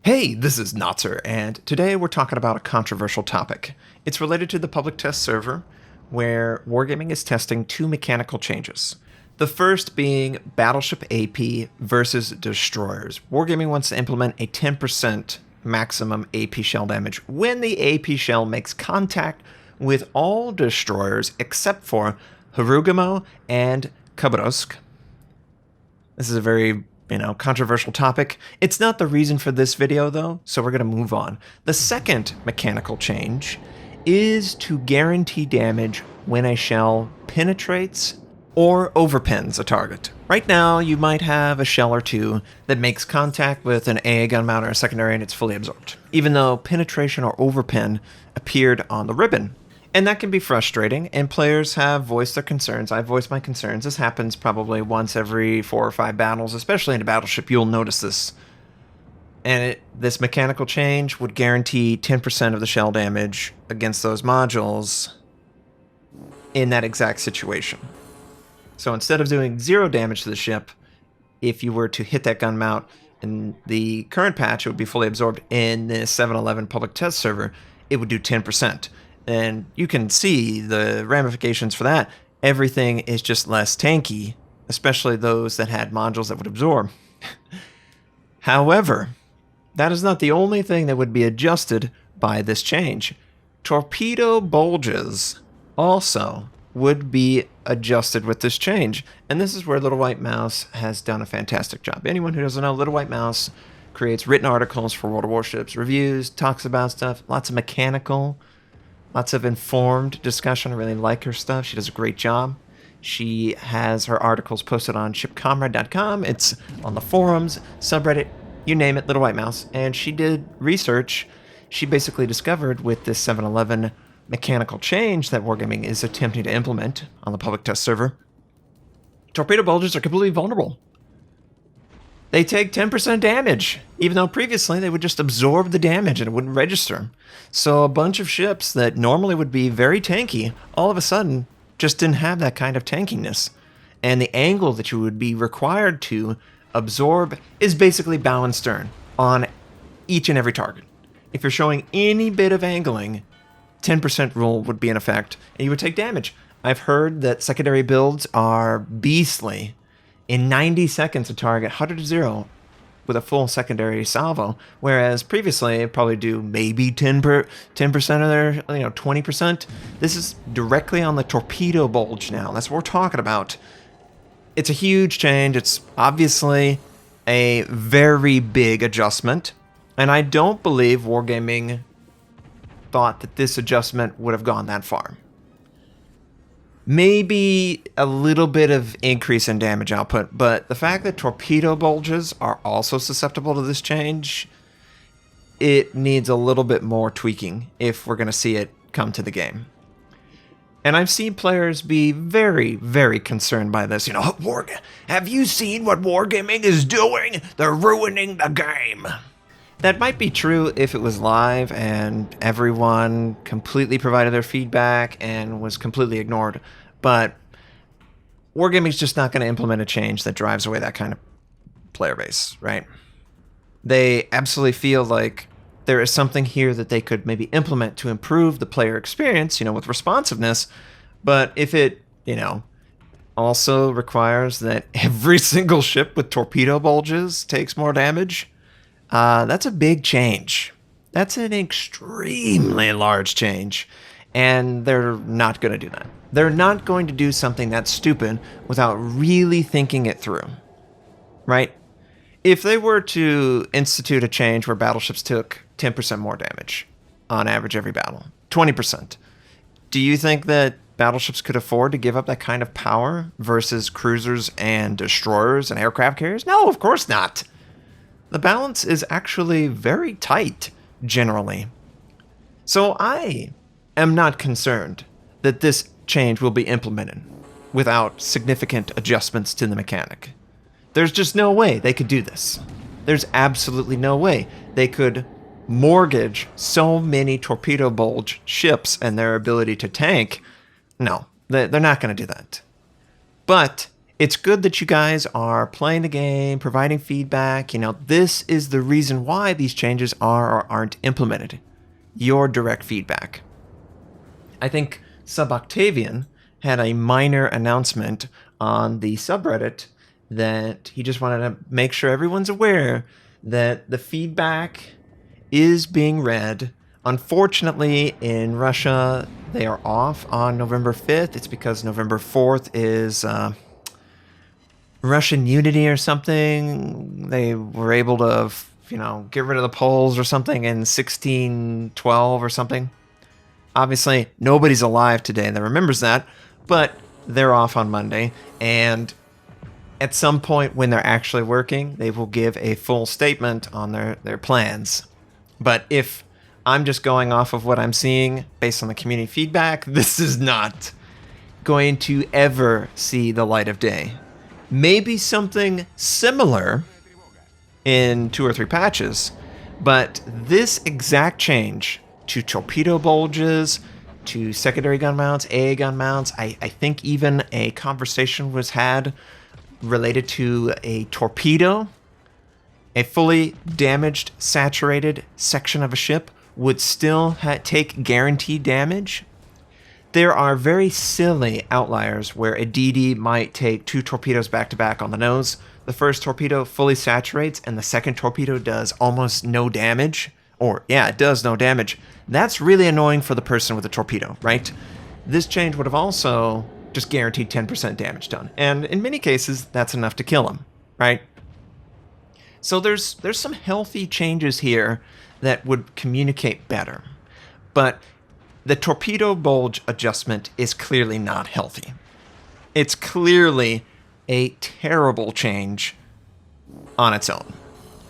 Hey, this is Notser, and today we're talking about a controversial topic. It's related to the public test server, where Wargaming is testing two mechanical changes. The first being Battleship AP versus destroyers. Wargaming wants to implement a 10% maximum AP shell damage when the AP shell makes contact with all destroyers except for Harugamo and Khabarovsk. This is a very controversial topic. It's not the reason for this video, though, so we're going to move on. The second mechanical change is to guarantee damage when a shell penetrates or overpins a target. Right now, you might have a shell or two that makes contact with an AA gun mount or a secondary and it's fully absorbed, even though penetration or overpin appeared on the ribbon. And that can be frustrating, and players have voiced their concerns. I've voiced my concerns. This happens probably once every 4 or 5 battles, especially in a Battleship. You'll notice this. And this mechanical change would guarantee 10% of the shell damage against those modules in that exact situation. So instead of doing 0 damage to the ship, if you were to hit that gun mount in the current patch, it would be fully absorbed. In the 7.11 public test server, it would do 10%. And you can see the ramifications for that. Everything is just less tanky, especially those that had modules that would absorb. However, that is not the only thing that would be adjusted by this change. Torpedo bulges also would be adjusted with this change. And this is where Little White Mouse has done a fantastic job. Anyone who doesn't know, Little White Mouse creates written articles for World of Warships, reviews, talks about stuff, lots of mechanical, lots of informed discussion. I really like her stuff. She does a great job. She has her articles posted on shipcomrade.com. It's on the forums, subreddit, you name it, Little White Mouse. And she did research. She basically discovered with this 7.11 mechanical change that Wargaming is attempting to implement on the public test server, torpedo bulges are completely vulnerable. They take 10% damage, even though previously they would just absorb the damage and it wouldn't register. So a bunch of ships that normally would be very tanky, all of a sudden just didn't have that kind of tankiness. And the angle that you would be required to absorb is basically bow and stern on each and every target. If you're showing any bit of angling, 10% rule would be in effect, and you would take damage. I've heard that secondary builds are beastly. In 90 seconds, a target 100 to 0 with a full secondary salvo, whereas previously it'd probably do maybe 10% of their, 20%. This is directly on the torpedo bulge now. That's what we're talking about. It's a huge change. It's obviously a very big adjustment, and I don't believe Wargaming thought that this adjustment would have gone that far. Maybe a little bit of increase in damage output, but the fact that torpedo bulges are also susceptible to this change, it needs a little bit more tweaking if we're going to see it come to the game. And I've seen players be very, very concerned by this. Have you seen what Wargaming is doing? They're ruining the game. That might be true if it was live and everyone completely provided their feedback and was completely ignored. But Wargaming's just not going to implement a change that drives away that kind of player base, right? They absolutely feel like there is something here that they could maybe implement to improve the player experience, with responsiveness. But if it, also requires that every single ship with torpedo bulges takes more damage, that's a big change. That's an extremely large change, and they're not going to do that. They're not going to do something that's stupid without really thinking it through, right? If they were to institute a change where battleships took 10% more damage on average every battle, 20%, do you think that battleships could afford to give up that kind of power versus cruisers and destroyers and aircraft carriers? No, of course not. The balance is actually very tight, generally. So I am not concerned that this change will be implemented without significant adjustments to the mechanic. There's just no way they could do this. There's absolutely no way they could mortgage so many torpedo bulge ships and their ability to tank. No, they're not going to do that. But It's good that you guys are playing the game, providing feedback. This is the reason why these changes are or aren't implemented. Your direct feedback. I think Sub-Octavian had a minor announcement on the subreddit that he just wanted to make sure everyone's aware that the feedback is being read. Unfortunately, in Russia, they are off on November 5th. It's because November 4th is Russian unity or something. They were able to, get rid of the Poles or something in 1612 or something. Obviously, nobody's alive today that remembers that, but they're off on Monday, and at some point when they're actually working, they will give a full statement on their plans. But if I'm just going off of what I'm seeing based on the community feedback, this is not going to ever see the light of day. Maybe something similar in 2 or 3 patches, but this exact change to torpedo bulges, to secondary gun mounts, AA gun mounts, I think even a conversation was had related to a torpedo. A fully damaged, saturated section of a ship would still take guaranteed damage. There are very silly outliers where a DD might take 2 torpedoes back-to-back on the nose. The first torpedo fully saturates, and the second torpedo does almost no damage. Or, yeah, it does no damage. That's really annoying for the person with the torpedo, right? This change would have also just guaranteed 10% damage done. And in many cases, that's enough to kill him, right? So there's some healthy changes here that would communicate better. But the torpedo bulge adjustment is clearly not healthy. It's clearly a terrible change on its own.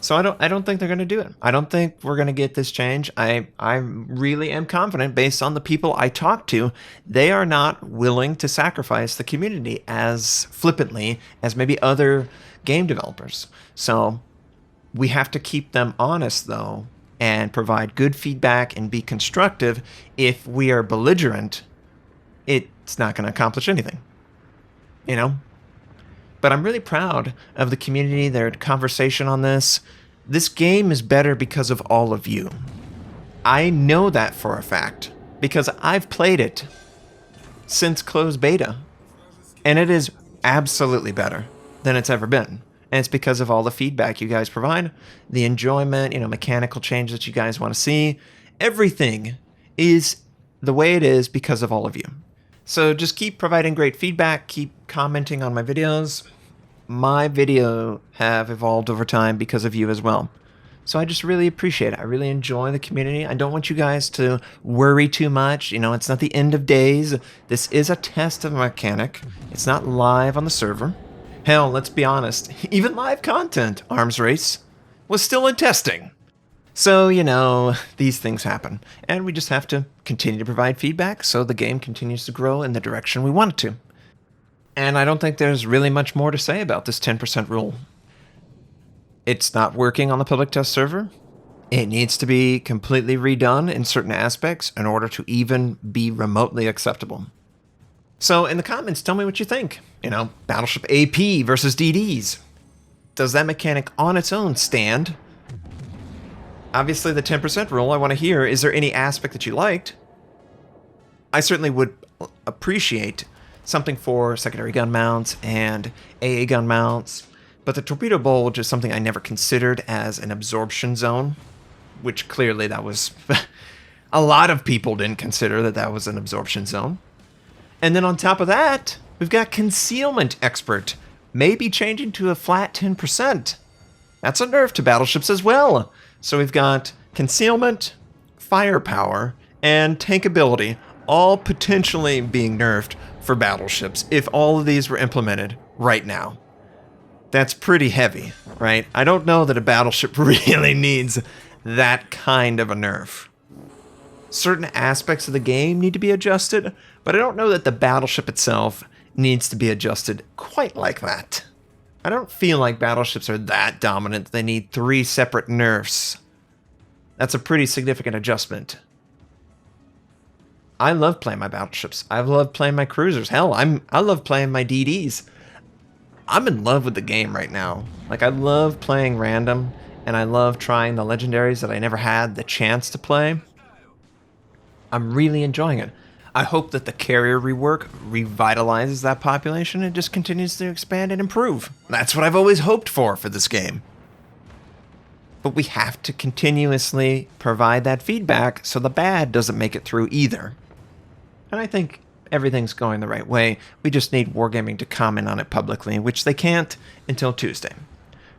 So I don't think they're going to do it. I don't think we're going to get this change. I really am confident based on the people I talk to. They are not willing to sacrifice the community as flippantly as maybe other game developers. So we have to keep them honest, though, and provide good feedback and be constructive. If we are belligerent, it's not going to accomplish anything. But I'm really proud of the community, their conversation on this. This game is better because of all of you. I know that for a fact because I've played it since closed beta, and it is absolutely better than it's ever been. And it's because of all the feedback you guys provide, the enjoyment, mechanical change that you guys want to see. Everything is the way it is because of all of you. So just keep providing great feedback, keep commenting on my videos. My video have evolved over time because of you as well. So I just really appreciate it. I really enjoy the community. I don't want you guys to worry too much. It's not the end of days. This is a test of a mechanic. It's not live on the server. Hell, let's be honest, even live content, Arms Race, was still in testing. So, these things happen. And we just have to continue to provide feedback so the game continues to grow in the direction we want it to. And I don't think there's really much more to say about this 10% rule. It's not working on the public test server. It needs to be completely redone in certain aspects in order to even be remotely acceptable. So in the comments, tell me what you think. Battleship AP versus DDs. Does that mechanic on its own stand? Obviously, the 10% rule, I want to hear, is there any aspect that you liked? I certainly would appreciate something for secondary gun mounts and AA gun mounts, but the torpedo bulge is something I never considered as an absorption zone, which clearly that was... a lot of people didn't consider that was an absorption zone. And then on top of that, we've got concealment expert, maybe changing to a flat 10%. That's a nerf to battleships as well. So we've got concealment, firepower, and tankability, all potentially being nerfed for battleships if all of these were implemented right now. That's pretty heavy, right? I don't know that a battleship really needs that kind of a nerf. Certain aspects of the game need to be adjusted, but I don't know that the battleship itself needs to be adjusted quite like that. I don't feel like battleships are that dominant that they need 3 separate nerfs. That's a pretty significant adjustment. I love playing my battleships. I love playing my cruisers. Hell, I love playing my DDs. I'm in love with the game right now. Like, I love playing random, and I love trying the legendaries that I never had the chance to play. I'm really enjoying it. I hope that the carrier rework revitalizes that population and just continues to expand and improve. That's what I've always hoped for this game. But we have to continuously provide that feedback so the bad doesn't make it through either. And I think everything's going the right way. We just need Wargaming to comment on it publicly, which they can't until Tuesday.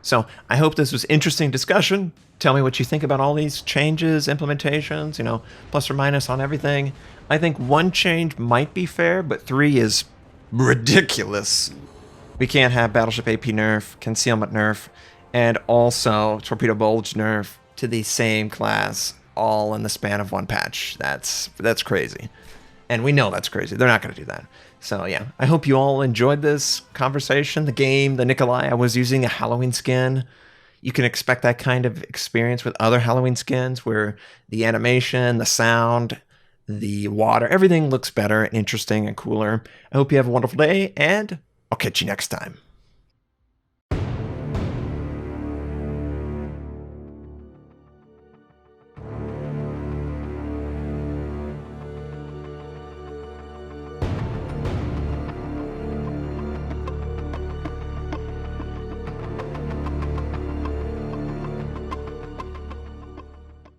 So I hope this was interesting discussion. Tell me what you think about all these changes, implementations, plus or minus on everything. I think one change might be fair, but 3 is ridiculous. We can't have Battleship AP nerf, Concealment nerf, and also Torpedo Bulge nerf to the same class, all in the span of one patch. That's crazy. And we know that's crazy. They're not going to do that. So yeah, I hope you all enjoyed this conversation, the game, the Nikolai. I was using a Halloween skin. You can expect that kind of experience with other Halloween skins where the animation, the sound, the water, everything looks better and interesting and cooler. I hope you have a wonderful day, and I'll catch you next time.